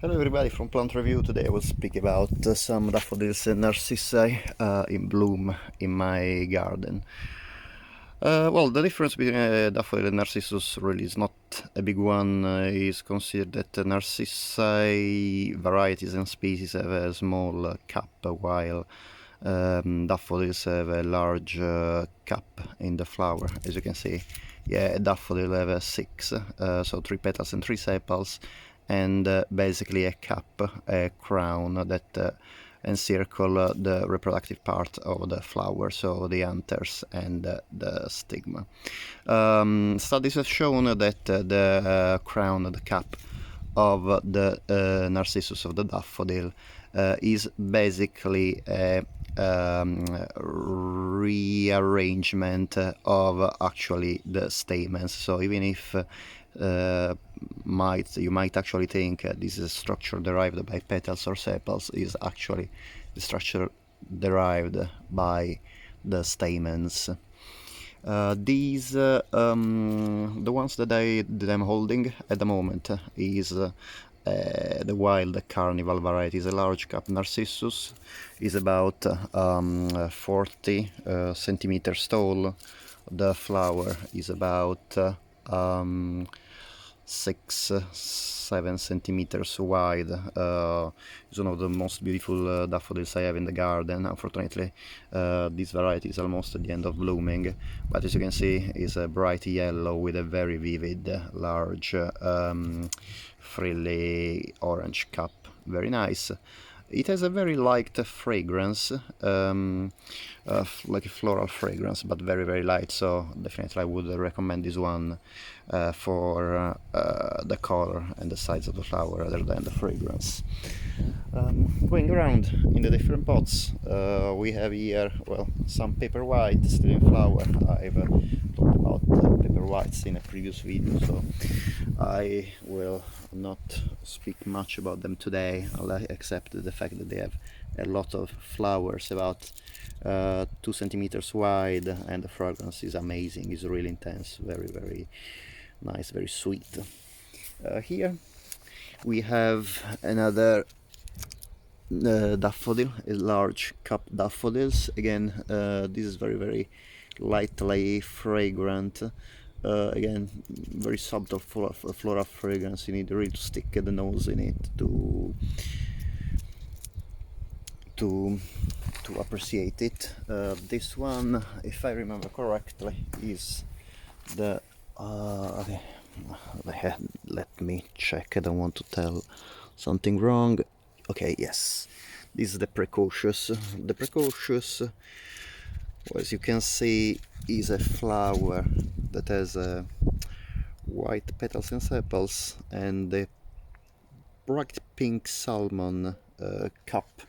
Hello everybody from Plant Review. Today I will speak about some daffodils and narcissi in bloom in my garden. Well, the difference between daffodil and narcissus really is not a big one. It's considered that narcissi varieties and species have a small cap, while daffodils have a large cap in the flower. As you can see, yeah, a daffodil have a 6, so 3 petals and 3 sepals, and basically a cap, a crown that encircle the reproductive part of the flower, so the anthers and the stigma. Studies have shown that the crown, the cap of the narcissus, of the daffodil, is basically a rearrangement of actually the stamens. So even if you might actually think this is a structure derived by petals or sepals, is actually the structure derived by the stamens. The ones that I'm holding at the moment is the Wild Carnival variety. Is a large cap narcissus, is about 40 centimeters tall. The flower is about 6-7 centimeters wide. It's one of the most beautiful daffodils I have in the garden. Unfortunately, this variety is almost at the end of blooming, but as you can see, it's a bright yellow with a very vivid, large, frilly orange cap. Very nice. It has a very light fragrance, like a floral fragrance, but very light, so definitely I would recommend this one for the color and the size of the flower rather than the fragrance. Going around in the different pots, we have here, well, some Paperwhite still in flower. I've talked about Paperwhites in a previous video, so I will not speak much about them today, except the fact that they have a lot of flowers, about 2 centimeters wide, and the fragrance is amazing. It's really intense, very nice, very sweet. Here we have another daffodil, a large cup daffodils. Again, this is very lightly fragrant. Again, very subtle floral fragrance. You need really to stick the nose in it to appreciate it. This one, if I remember correctly, is the okay, let me check. I don't want to tell something wrong. Okay, yes, this is the Precocious. The Precocious, well, as you can see, is a flower that has white petals and sepals and a bright pink salmon cup.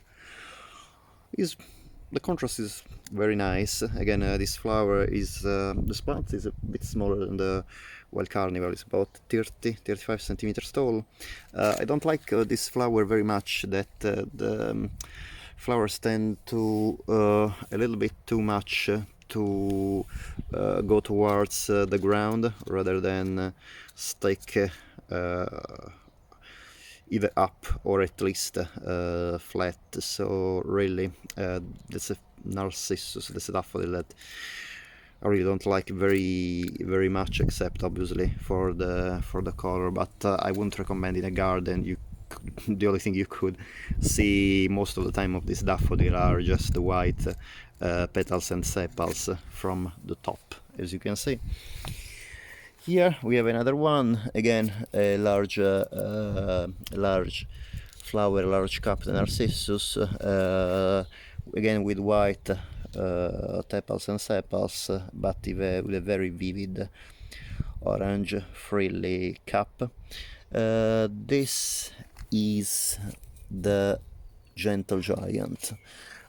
The contrast is very nice. Again, this flower is the plant is a bit smaller than the Wild Carnival. It's about 30-35 centimeters tall. I don't like this flower very much, that the flowers tend to a little bit too much to go towards the ground rather than stick either up or at least flat. So really, that's a narcissus, that's a daffodil that I really don't like very much, except obviously for the color. But I wouldn't recommend in a garden. The only thing you could see most of the time of this daffodil are just the white petals and sepals from the top, as you can see. Here we have another one, again a large flower, large cup narcissus, again with white tepals and sepals, but with a very vivid orange frilly cap. This is the Gentle Giant.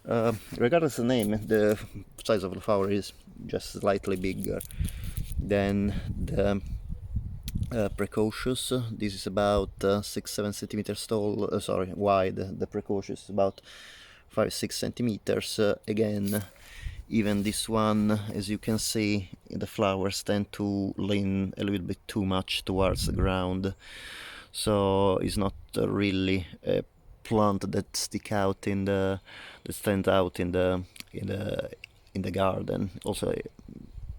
Regardless of the name, the size of the flower is just slightly bigger than the Precocious. This is about 6-7 centimeters tall, wide. The Precocious is about 5-6 centimeters. Again, even this one, as you can see, the flowers tend to lean a little bit too much towards the ground, so it's not really a plant that stands out in the in the garden. Also,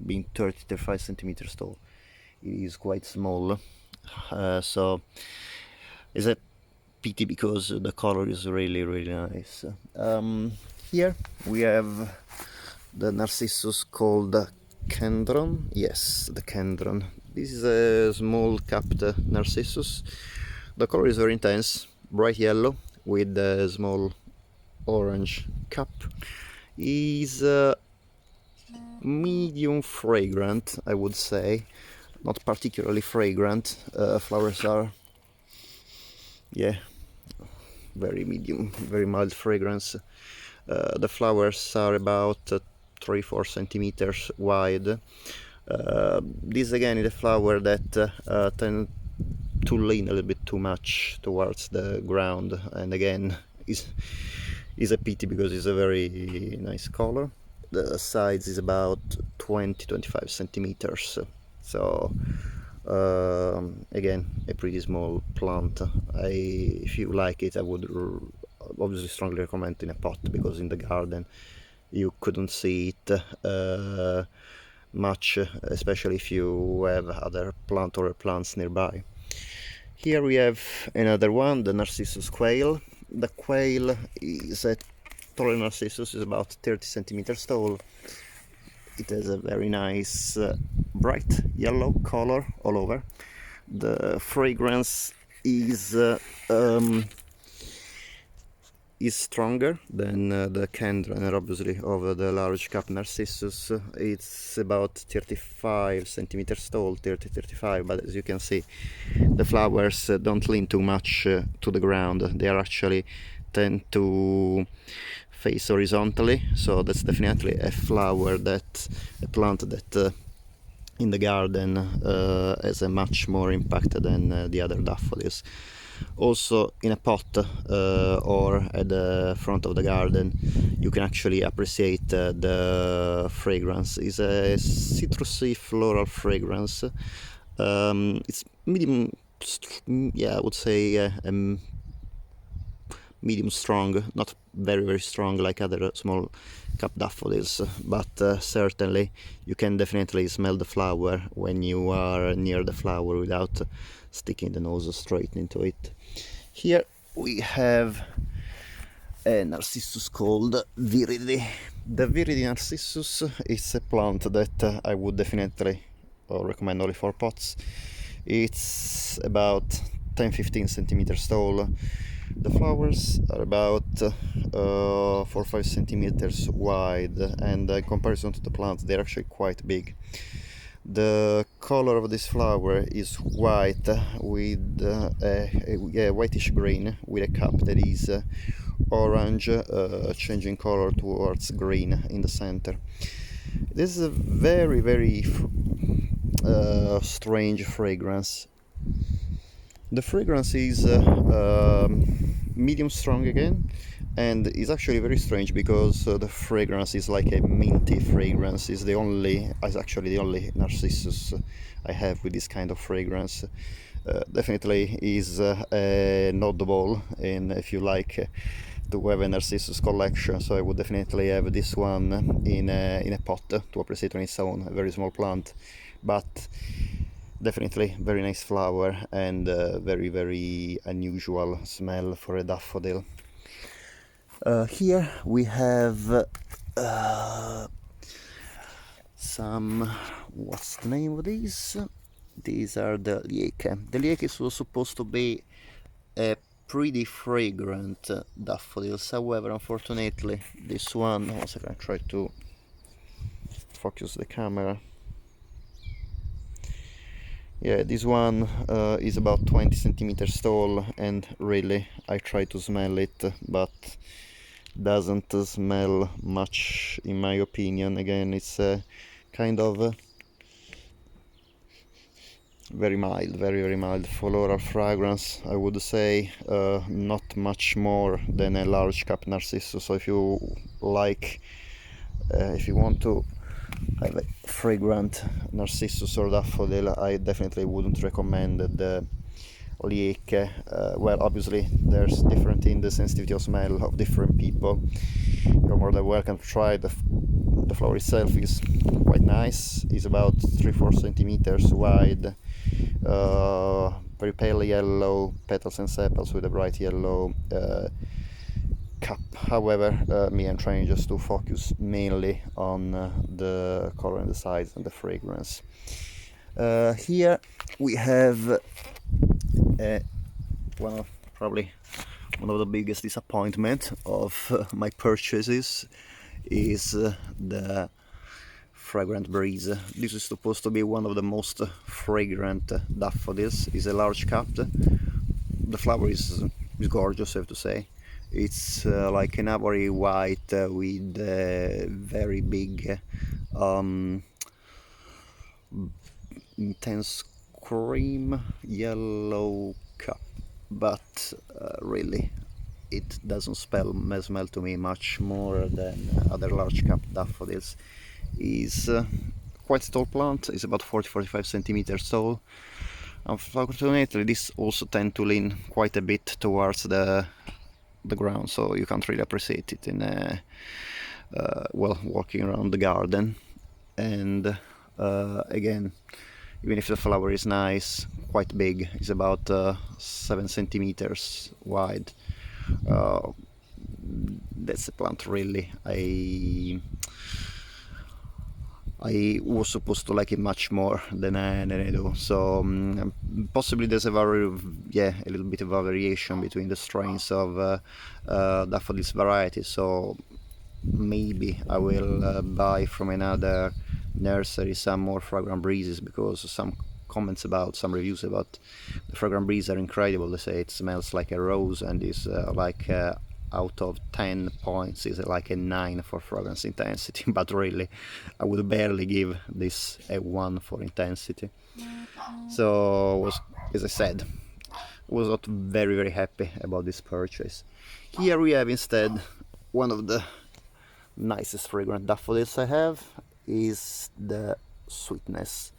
being 30-35 centimeters tall, it is quite small. So it's a pity because the color is really nice. Here we have the Narcissus called Kandrim. Yes, the Kandrim. This is a small capped Narcissus. The color is very intense, bright yellow with a small orange cap. Is medium fragrant, I would say, not particularly fragrant. Flowers are, yeah, very medium, very mild fragrance. The flowers are about 3-4 centimeters wide. This again is a flower that tend to lean a little bit too much towards the ground, and again is a pity because it's a very nice color. The size is about 20-25 centimeters, so again a pretty small plant. If you like it, I would obviously strongly recommend in a pot, because in the garden you couldn't see it much, especially if you have other plant or plants nearby. Here we have another one, the Narcissus Quail. The Quail is a taller Narcissus, is about 30 centimeters tall. It has a very nice bright yellow color all over. The fragrance is stronger than the Kandrim, obviously, of the large cap Narcissus. It's about 35 centimeters tall, 30-35, but as you can see, the flowers don't lean too much to the ground. They are actually tend to face horizontally, so that's definitely a plant that in the garden has a much more impact than the other daffodils. Also in a pot or at the front of the garden, you can actually appreciate the fragrance. It's a citrusy floral fragrance. It's medium, yeah, I would say medium strong, not very strong like other small cap daffodils, but certainly you can definitely smell the flower when you are near the flower without sticking the nose straight into it. Here we have a Narcissus called Viridi. The Viridi Narcissus is a plant that I would definitely recommend only for pots. It's about 10-15 centimeters tall. The flowers are about 4-5 centimeters wide, and in comparison to the plant, they're actually quite big. The color of this flower is white with a whitish green with a cap that is orange, changing color towards green in the center. This is a very strange fragrance. The fragrance is medium strong again, and is actually very strange because the fragrance is like a minty fragrance. Is actually the only Narcissus I have with this kind of fragrance. Definitely is a notable, and if you like to have a Narcissus collection, so I would definitely have this one in a pot to appreciate on its own. A very small plant, but definitely very nice flower and very unusual smell for a daffodil. Here we have some, what's the name of these? These are the Lieke. The Lieke was supposed to be a pretty fragrant daffodils. However, unfortunately, this one, one second, I try to focus the camera. Yeah, this one is about 20 centimeters tall, and really I try to smell it, but doesn't smell much in my opinion. Again, it's a kind of very mild floral fragrance, I would say. Not much more than a large cap Narcissus. So if you like, if you want to have a fragrant Narcissus or daffodil, I definitely wouldn't recommend the leak. Well, obviously there's different in the sensitivity of smell of different people. You're more than welcome to try. The flower itself is quite nice. It's about 3-4 centimeters wide, very pale yellow petals and sepals with a bright yellow cup. However, me, I'm trying just to focus mainly on the color and the size and the fragrance. Here we have probably one of the biggest disappointment of my purchases is the Fragrant Breeze. This is supposed to be one of the most fragrant daffodils. It's a large cup. The flower is gorgeous, I have to say. It's like an ivory white with very big intense cream yellow cup, but really it doesn't smell to me much more than other large cup daffodils. Is quite a tall plant. It's about 40-45 centimeters tall. Unfortunately, this also tend to lean quite a bit towards the ground, so you can't really appreciate it in well, walking around the garden. And again, even if the flower is nice, quite big, it's about 7 centimeters wide. That's a plant really I was supposed to like it much more than I do. So possibly there's a little bit of a variation between the strains of daffodils varieties. So maybe I will buy from another nursery some more Fragrant Breezes, because some reviews about the Fragrant Breeze are incredible. They say it smells like a rose and is like out of 10 points is like a 9 for fragrance intensity, but really I would barely give this a 1 for intensity. So as I said, was not very happy about this purchase. Here we have instead one of the nicest fragrant daffodils I have. Is the sweetness.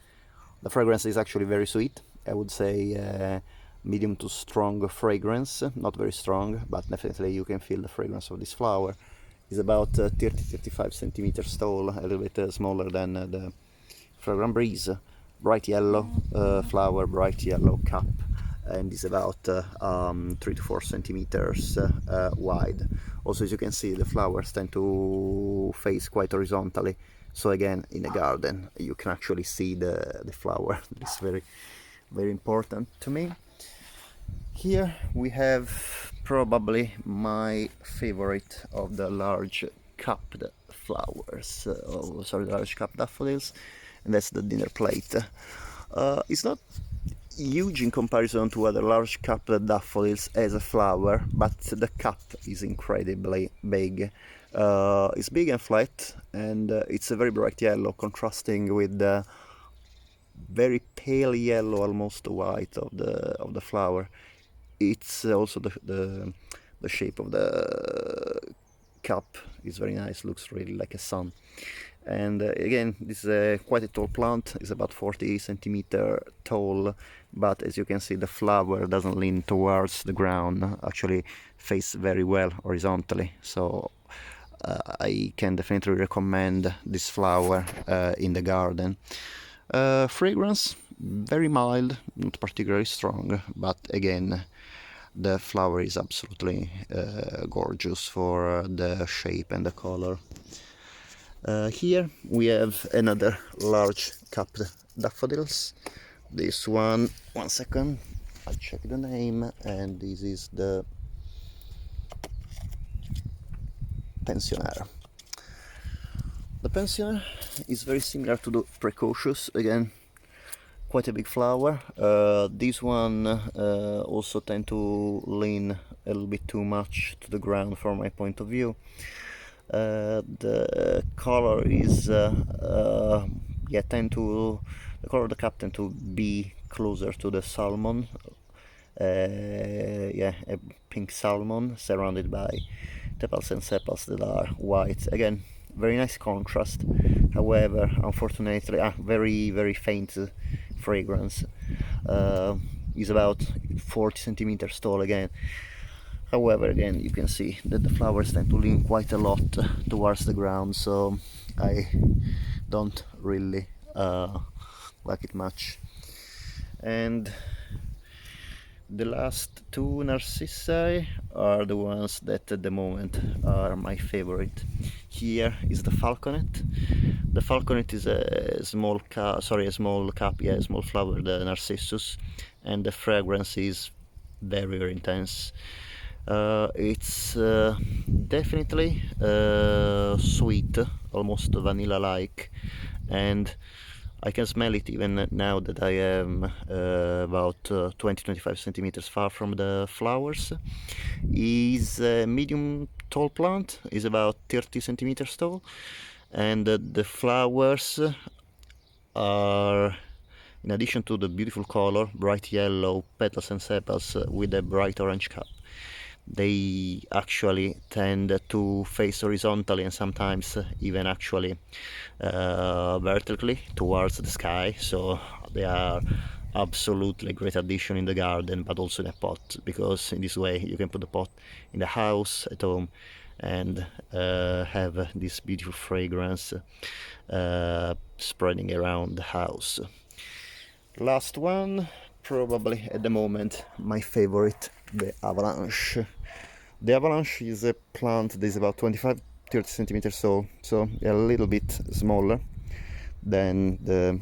The fragrance is actually very sweet. I would say medium to strong fragrance, not very strong, but definitely you can feel the fragrance of this flower. It's about 30-35 centimeters tall, a little bit smaller than the Fragrant Breeze. Bright yellow flower, bright yellow cup, and is about 3-4 centimeters wide. Also, as you can see, the flowers tend to face quite horizontally. So again, in a garden, you can actually see the flower. It's very important to me. Here we have probably my favorite of the large cupped flowers, large cupped daffodils, and that's the Dinnerplate. It's not huge in comparison to other large cupped daffodils as a flower, but the cup is incredibly big. It's big and flat, and it's a very bright yellow, contrasting with the very pale yellow, almost white of the flower. It's also the shape of the cup is very nice, looks really like a sun. And again, this is quite a tall plant. It's about 40 centimeter tall, but as you can see, the flower doesn't lean towards the ground, actually face very well horizontally. So I can definitely recommend this flower in the garden. Fragrance, very mild, not particularly strong, but again, the flower is absolutely gorgeous for the shape and the color. Here we have another large cupped daffodils. This one second, I'll check the name, and this is the Pensioner. The Pensioner is very similar to the Precocious, again quite a big flower. This one also tend to lean a little bit too much to the ground from my point of view. The color is the color of the cup tend to be closer to the salmon. A pink salmon surrounded by tepals and sepals that are white. Again, very nice contrast. However, unfortunately, very faint fragrance. is about 40 centimeters tall again. However, again, you can see that the flowers tend to lean quite a lot towards the ground, so I don't really like it much. And the last two narcissi are the ones that at the moment are my favorite. Here is the falconet. The falconet is a small small flowered narcissus, and the fragrance is very intense. It's definitely sweet, almost vanilla-like, and I can smell it even now that I am about 20-25 centimeters far from the flowers. Is a medium tall plant, is about 30 centimeters tall, and the flowers are, in addition to the beautiful color, bright yellow petals and sepals with a bright orange cap, they actually tend to face horizontally and sometimes even actually vertically towards the sky, so they are absolutely great addition in the garden, but also in a pot, because in this way you can put the pot in the house at home and have this beautiful fragrance spreading around the house. Last one, probably at the moment my favorite, the Avalanche. The Avalanche is a plant that is about 25-30 centimeters tall, so a little bit smaller than the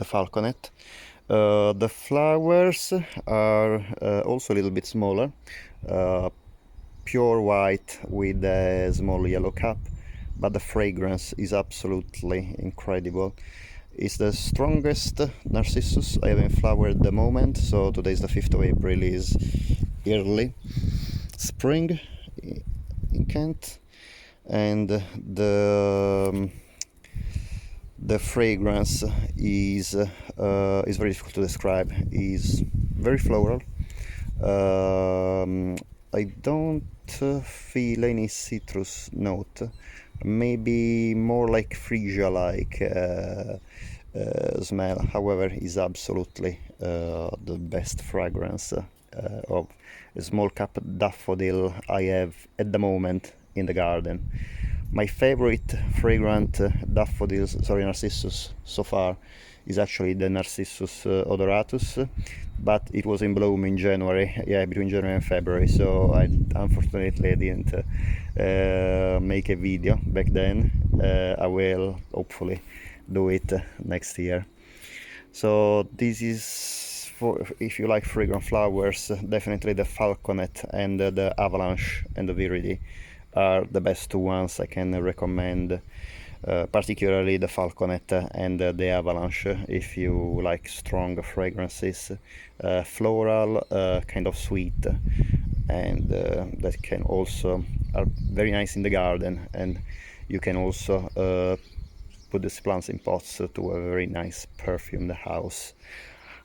falconet. The flowers are also a little bit smaller, pure white with a small yellow cap, but the fragrance is absolutely incredible. It's the strongest narcissus I have in flower at the moment, so today is the 5th of April, is early spring in Kent, and the fragrance is very difficult to describe. Is very floral. I don't feel any citrus note, maybe more like freesia like smell. However, is absolutely the best fragrance of a small cap daffodil I have at the moment in the garden. My favorite fragrant narcissus so far is actually the Narcissus odoratus, but it was in bloom in January, between January and February, so I unfortunately didn't make a video back then. I will hopefully do it next year. So this is, for if you like fragrant flowers, definitely the falconet and the avalanche and the viridi are the best two ones I can recommend, particularly the falconet and the avalanche if you like strong fragrances, floral, kind of sweet, and that can also are very nice in the garden, and you can also put these plants in pots to a very nice perfume in the house.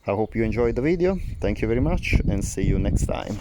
I hope you enjoyed the video. Thank you very much, and see you next time.